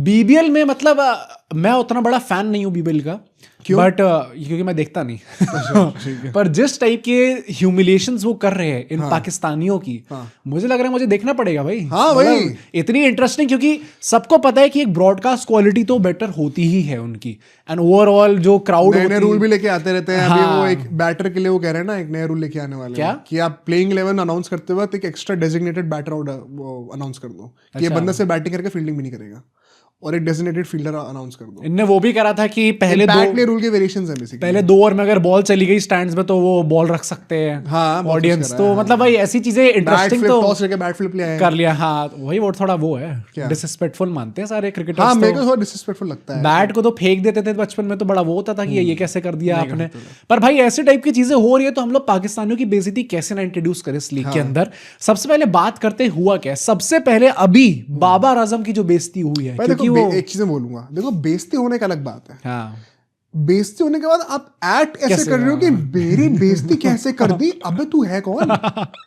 BBL में मतलब मैं उतना बड़ा फैन नहीं हूँ बीबीएल का, बट क्योंकि मैं देखता नहीं पर जिस टाइप के ह्यूमिलेशंस वो कर रहे हैं इन पाकिस्तानियों की, मुझे लग रहा है मुझे देखना पड़ेगा भाई। भाई इतनी इंटरेस्टिंग, क्योंकि सबको पता है कि एक ब्रॉडकास्ट क्वालिटी तो बेटर होती ही है उनकी, एंड ओवरऑल जो क्राउड नए रूल भी लेके आते रहते हैं। अभी वो एक बैटर के लिए वो कह रहे हैं ना, एक नया रूल लेके आने वाले क्या? कि आप प्लेइंग 11 अनाउंस करते वक्त एक एक्स्ट्रा डेजिग्नेटेड बैटर अनाउंस कर दो कि ये बंदा से बैटिंग करके फील्डिंग भी नहीं करेगा, और एक डेजिग्नेटेड फील्डर अनाउंस कर दो। इनने वो भी करा था कि पहले रूल के वेरिएशंस हैं बेसिकली। पहले 2 ओवर में अगर बॉल चली गई स्टैंड्स में तो वो बॉल रख सकते हैं ऑडियंस। तो मतलब भाई ऐसी चीजें इंटरेस्टिंग तो टॉस लेके बैट फ्लिप कर लिया। हाँ वही, वो थोड़ा वो है डिसरिस्पेक्टफुल मानते हैं सारे क्रिकेटर्स। हाँ मेरे को थोड़ा डिसरिस्पेक्टफुल लगता है। बैट को तो फेंक देते थे बचपन में, तो बड़ा वो होता था कि ये कैसे कर दिया आपने। पर भाई ऐसे टाइप की चीजें हो रही है तो हम लोग पाकिस्तानियों की बेइज्जती कैसे ना इंट्रोड्यूस करें इस लीग के अंदर। सबसे पहले बात करते हुआ क्या, सबसे पहले अभी बाबर आजम की जो बेइज्जती हुई है, क्योंकि वो एक चीज बोलूंगा, देखो बेइज्जती होने का अलग बात है। हाँ बेइज्जती होने के बाद आप एक्ट ऐसे कर रहे हो कि मेरी बेइज्जती कैसे कर दी, अबे तू है कौन?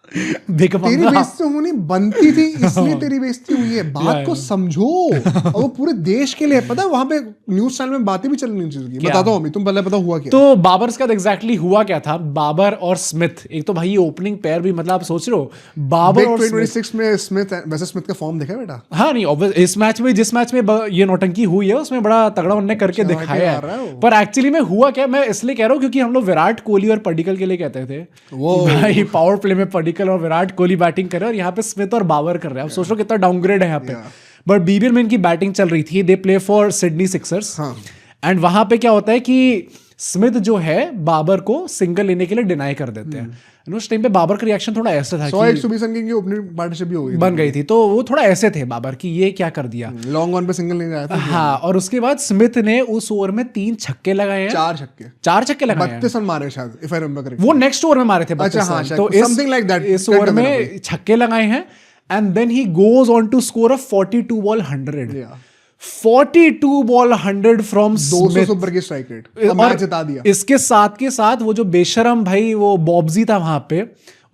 तेरी बेइज्जती होनी बनती थी इसलिए तेरी बेइज्जती हुई है, बात को समझो। और वो पूरे देश के लिए पता है, वहां पे न्यूज चैनल में बातें भी चलनी चाहिए। बता दो हमें, तुम पहले बताओ हुआ क्या। तो बाबर के साथ एग्जैक्टली हुआ क्या था, बाबर और स्मिथ, एक तो भाई ओपनिंग पेयर भी मतलब आप सोच रहे हो बाबर और 26 में स्मिथ, वैसे स्मिथ का फॉर्म देखा बेटा? हाँ नहीं, इस मैच में जिस मैच में ये नौटंकी हुई है उसमें बड़ा तगड़ा उन्होंने करके दिखाया है। पर एक्चुअली में हुआ क्या, मैं इसलिए कह रहा हूँ क्योंकि हम लोग विराट कोहली और पडिक्कल के लिए कहते थे वो भाई पावर प्ले में पडिक्कल और विराट कोहली बैटिंग कर रहे हैं और यहाँ पे स्मिथ और बाबर कर रहे हैं। अब सोच लो कितना डाउनग्रेड है यहाँ पे। बट बीबीएल में इनकी बैटिंग चल रही थी, they play for Sydney Sixers, and वहां पे क्या होता है कि स्मिथ जो है बाबर को सिंगल लेने के लिए डिनाई कर देते हैं। उस टाइम पे बाबर का रिएक्शन थोड़ा ऐसा था कि ओपनिंग पार्टनरशिप भी हो गई, बन गई थी, तो वो थोड़ा ऐसे थे बाबर कि ये क्या कर दिया, लॉन्ग ऑन पे सिंगल नहीं आया था। हाँ, और उसके बाद स्मिथ ने उस ओवर में 3 छक्के लगाए हैं, 4 छक्के लगाए हैं, 32 रन मारे शायद, इफ आई रिमेंबर करेक्टली। वो नेक्स्ट ओवर में मारे थे 32 अच्छा, हाँ, रन। तो समथिंग लाइक दैट, इस ओवर में छक्के लगाए हैं, and then he goes on to score a 42 ball 100 42 ball 100 फ्रॉम 200 सुपर की स्ट्राइक रेट, मैच जिता दिया। इसके साथ के साथ वो जो बेशरम भाई वो बॉब्जी था वहां पे,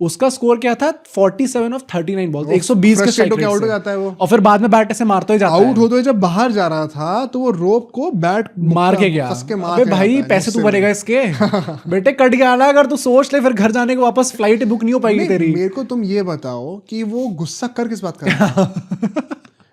उसका स्कोर क्या था 47 ऑफ 39 बॉल, 120 के स्ट्राइक रेट आउट हो जाता है वो, और फिर बाद में बैट से मारते ही जाता है। आउट होते हुए जब बाहर जा रहा था तो वो रोप को बैट मार के गया। अबे भाई पैसे तू भरेगा इसके बेटे, कट गया ना अगर तू सोच ले, फिर घर जाने के वापस फ्लाइट बुक नहीं हो पाएगी तेरी। मेरे को तुम ये बताओ कि वो गुस्सा कर किस बात का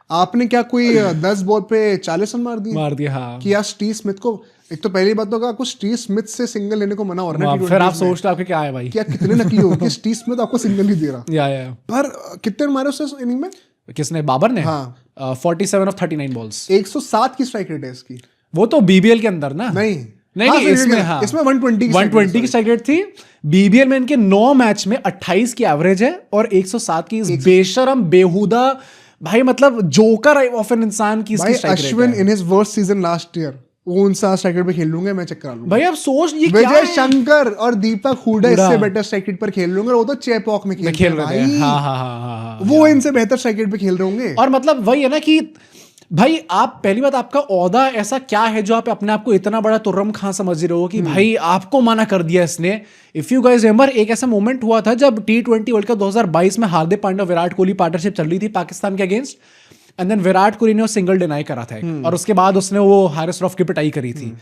आपने क्या कोई 10 बॉल पे 40 रन मार दिया? हाँ। कि यार स्टीव स्मिथ को, एक तो पहली बात तो आपको स्टीव स्मिथ से सिंगल लेने को मना हो रहा है, फिर आप सोचते आपके क्या है भाई, क्या कितने नकली हो कि स्टीव स्मिथ आपको सिंगल ही दे रहा। या पर कितने रन मारे उसने इनिंग में? किसने? बाबर ने? हाँ 47 ऑफ 39 बॉल्स, 107 की स्ट्राइक रेट है इसकी। वो तो बीबीएल के अंदर ना, नहीं इसमें 120 की स्ट्राइक रेट थी। बीबीएल में इनके 9 मैच में 28 की एवरेज है और 107 की इस बेशरम बेहुदा भाई, मतलब जोकर ऑफ एन इंसान की इसकी स्ट्राइक रेट है। Ashwin in his worst season last year वो 59 स्ट्राइक रेट पे खेल लूंगा, मैं चेक करा लूंगा भाई। आप सोच ये विजय शंकर और दीपक हुडा इससे बेटर स्ट्राइक रेट पर खेल रहे होंगे, वो तो चेपॉक में खेल रहे हैं। हाँ, वो इनसे बेहतर स्ट्राइक रेट पे खेल रहे होंगे। और मतलब वही है ना कि भाई आप, पहली बात आपका ओहदा ऐसा क्या है जो आप अपने आप को इतना बड़ा तुर्रम खां समझ रहे हो कि भाई आपको मना कर दिया इसने। इफ यू गाइस रिमेंबर, एक ऐसा मोमेंट हुआ था जब T20 वर्ल्ड कप 2022 में हार्दिक पांड्या विराट कोहली पार्टनरशिप चल रही थी पाकिस्तान के against, and then Virat Kohli ने वो सिंगल डिनाई करा था और उसके बाद उसने वो हारिस रॉफ की पिटाई करी थी।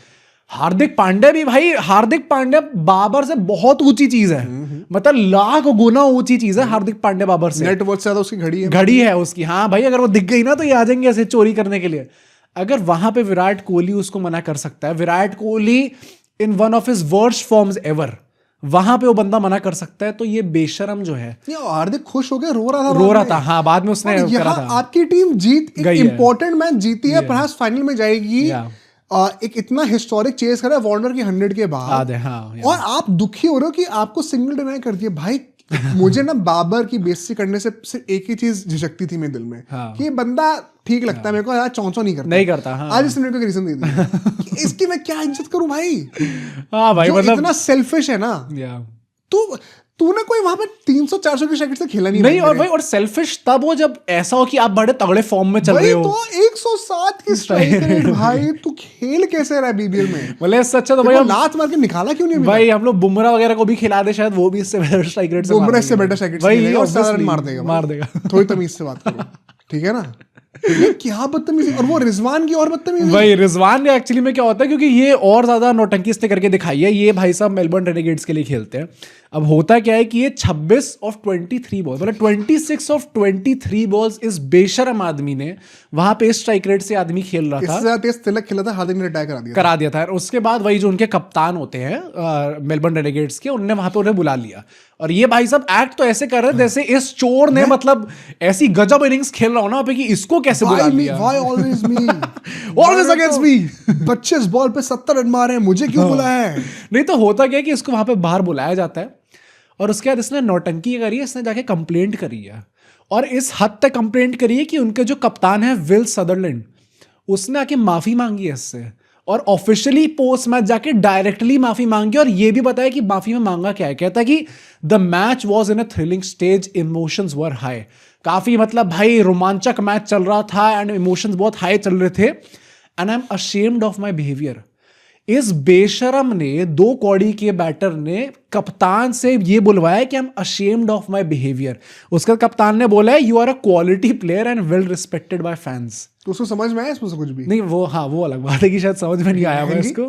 हार्दिक पांड्या भी भाई, हार्दिक पांड्या बाबर से बहुत ऊंची चीज है, मतलब लाख गुना ऊंची चीज है हार्दिक पांड्या बाबर से। नेटवर्थ से ज्यादा उसकी घड़ी है उसकी। हाँ भाई, अगर वो दिख गई ना तो ये आ जाएंगे ऐसे चोरी करने के लिए। अगर वहां पे विराट कोहली उसको मना कर सकता है, Virat Kohli in one of his worst forms ever, वहां पे वो बंदा मना कर सकता है, तो ये बेशरम जो है। हार्दिक खुश हो गया, रो रहा था। हाँ, बाद में उसने करा था। आपकी टीम जीत, एक इंपॉर्टेंट मैच जीती है, परहैप्स फाइनल में जाएगी। एक इतना हिस्टोरिक चेस करा वार्नर की 100 के बाद, और आप दुखी हो रहे हो कि आपको सिंगल डिनाई कर दिया। भाई मुझे ना बाबर की बेइज्जती करने से सिर्फ एक ही चीज झिझकती थी मेरे दिल में, कि ये बंदा ठीक लगता है मेरे को, यार चौंचौ नहीं करता। आज इसने मेरे को रीजन दे दिया इसकी मैं क्या इज्जत करूं भाई। हाँ भाई, मतलब इतना सेल्फिश है ना। तूने कोई वहां पे 300-400 की स्ट्राइक से खेला नहीं और भाई, और सेल्फिश तब हो जब ऐसा हो कि आप बड़े तगड़े फॉर्म में चल रहे हो। तो 107 की स्ट्राइक रेट भाई, तू खेल कैसे रहा है बीबीएल में? बोले इससे अच्छा तो भाई हम लात मार के निकाला क्यों नहीं भाई? हम लोग बुमराह वगैरह को भी खिला दे, शायद वो भी इससे बेटर स्ट्राइक रेट से बुमराह इससे बेटर स्ट्राइक रेट से मार देगा। मार देगा। थोड़ी तमीज से बात करो, ठीक है ना? ये क्या बदतमीजी, और वो रिजवान की और बदतमीजी। भाई रिजवान ने एक्चुअली में क्या होता है, क्योंकि ये और ज्यादा नौटंकी इसने करके दिखाई है। ये भाई साहब मेलबर्न रेनेगेड्स के लिए खेलते हैं। अब होता क्या है कि ये 26 ऑफ 23 बॉल, मतलब 26 ऑफ 23 बॉल्स इस बेशरम आदमी ने वहां पे स्ट्राइक रेट से आदमी खेल रहा था, इससे ज्यादा तेज तिलक खेला था, हार्दिक ने रिटायर करा दिया था। उसके बाद वही जो उनके कप्तान होते हैं मेलबर्न रेनेगेड्स के, उनने वहां पे उन्हें बुला लिया। और ये भाई साहब एक्ट तो ऐसे कर रहे जैसे इस चोर ने मतलब ऐसी गजब इनिंग्स खेल रहा हो ना कि इसको कैसे बुला लिया। Why always me? Always against me. 25 ball पे 70 रन मारे हैं, मुझे क्यों बुलाया है? नहीं तो होता क्या है कि इसको वहां पे बाहर बुलाया जाता है और उसके बाद इसने नौटंकी करी है, इसने जाके कंप्लेंट करी है। और इस हद तक कंप्लेंट करी है कि उनके जो कप्तान है विल सदरलैंड, उसने आके माफी मांगी है इससे, और ऑफिशियली पोस्ट मैच जाके डायरेक्टली माफी मांगी। और ये भी बताया कि माफी में मांगा क्या है। कहता है कि the match was in a thrilling stage, emotions were high. काफी मतलब भाई रोमांचक मैच चल रहा था एंड इमोशंस बहुत हाई चल रहे थे। And I am ashamed of my behaviour. इस बेशरम ने, 2 कौड़ी के बैटर ने कप्तान से ये बुलवाया कि I am ashamed of my behaviour. उसका कप्तान ने बोला है you are a quality player and well respected by fans. तो उसको समझ में आया इसमें से कुछ भी? नहीं वो, हाँ वो अलग बात है कि शायद समझ में नहीं आया हुआ इसको।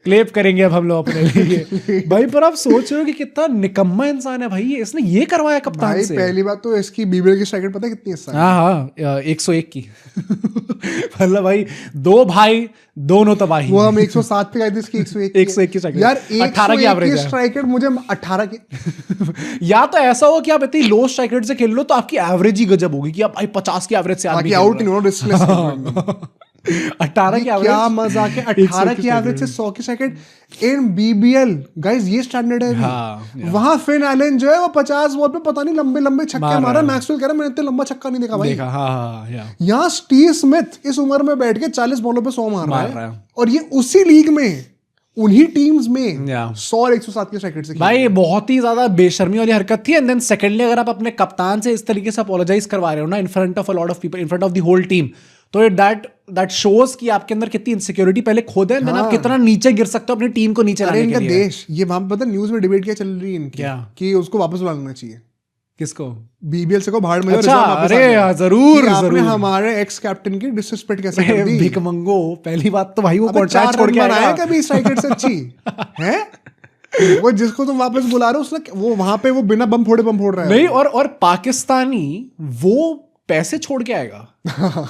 क्लेप करेंगे अब हम लोग अपने लिए। भाई पर आप सोच रहे हो कि कितना निकम्मा इंसान है भाई ये, इसने ये करवाया कप्तान भाई से। पहली बात तो इसकी बीबीएल की स्ट्राइक रेट पता है कितनी है? हाँ 101 की। मतलब भाई 2 भाई दोनों तबाही। वो हम 107 पे गए थे, इसकी 101 की स्ट्राइक रेट। यार 18 की एवरेज है। स्ट्राइक रेट मुझे 18 की। या तो ऐसा हो कि आप इतनी लो स्ट्राइक रेट से खेल लो तो आपकी एवरेज ही गजब होगी कि आप भाई 50 की एवरेज से आदमी आउट नहीं हो, रिस्कलेस। 18 की एवरेज, क्या मजाक है। 18 की एवरेज से 100 की strike rate in BBL guys, ये स्टैंडर्ड है। वहां फिन एलन जो है वो 50 बॉल पे पता नहीं लंबे लंबे छक्के मारा। मैक्सवेल कह रहा मैंने इतने लंबा छक्का नहीं देखा भाई। यहाँ स्टीव स्मिथ इस उम्र में बैठ के 40 बॉलों पे 100 मार रहा है, और ये उसी लीग में उन्हीं टीम्स में 100 और 107 के स्ट्राइक रेट से भाई बहुत ही ज्यादा बेशर्मी वाली हरकत थी। एंड देन सेकंडली अगर आप अपने कप्तान से इस तरीके से अपोलोजाइज करवा रहे हो ना in front of a lot of people, in front of the whole team, तो दैट शोज कि आपके अंदर कितनी इनसिक्योरिटी पहले खोद है, देन आप कितना नीचे गिर सकते हो अपनी टीम को नीचे लाने के लिए। देश ये वहां पे पता न्यूज में डिबेट क्या चल रही है इनकी, कि उसको वापस बुलाना चाहिए। किसको? बीबीएल से को भाड़ में। अच्छा, अरे जरूर आपने हमारे एक्स कैप्टन की डिसरिस्पेक्ट कैसे कर दी? भिकमंगो, पहली बात तो भाई वो कॉन्ट्रैक्ट छोड़ के आया कभी स्ट्राइक रेट से अच्छी है। वो जिसको तुम वापस बुला रहे हो उसने वो वहां पे वो बिना बम फोड़ रहा है। नहीं, और पाकिस्तानी वो पैसे छोड़ के आएगा।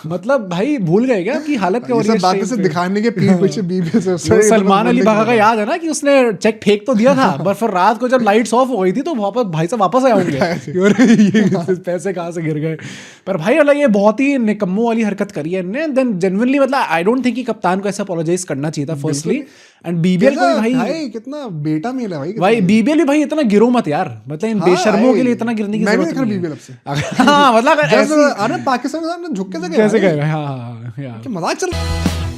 मतलब भाई भूल गए क्या कि हालत क्या हो रही है? बातें से दिखाने के पीछे बीबीएल से सलमान अली बागा का याद है ना कि उसने चेक फेंक तो दिया था, पर फिर रात को जब लाइट्स ऑफ हो गई थी तो वापस भाई साहब वापस आए होंगे ये पैसे कहाँ से गिर गए। पर भाई मतलब ये बहुत ही निकम्मो वाली हरकत करी है इन्होंने। देन जेन्युइनली मतलब आई डोंट थिंक कि कप्तान को ऐसा अपोलोजाइज करना चाहिए था फर्स्टली। एंड बीबीएल को भाई कितना बेटा मिला भाई बीबीएल भी भाई इतना गिरो मत यार, मतलब इन बेशर्मों के लिए इतना गिरने की जरूरत नहीं है बीबीएल से। हाँ मतलब अरे पाकिस्तान झुक कैसे गए? हाँ मजाक चल रहा है।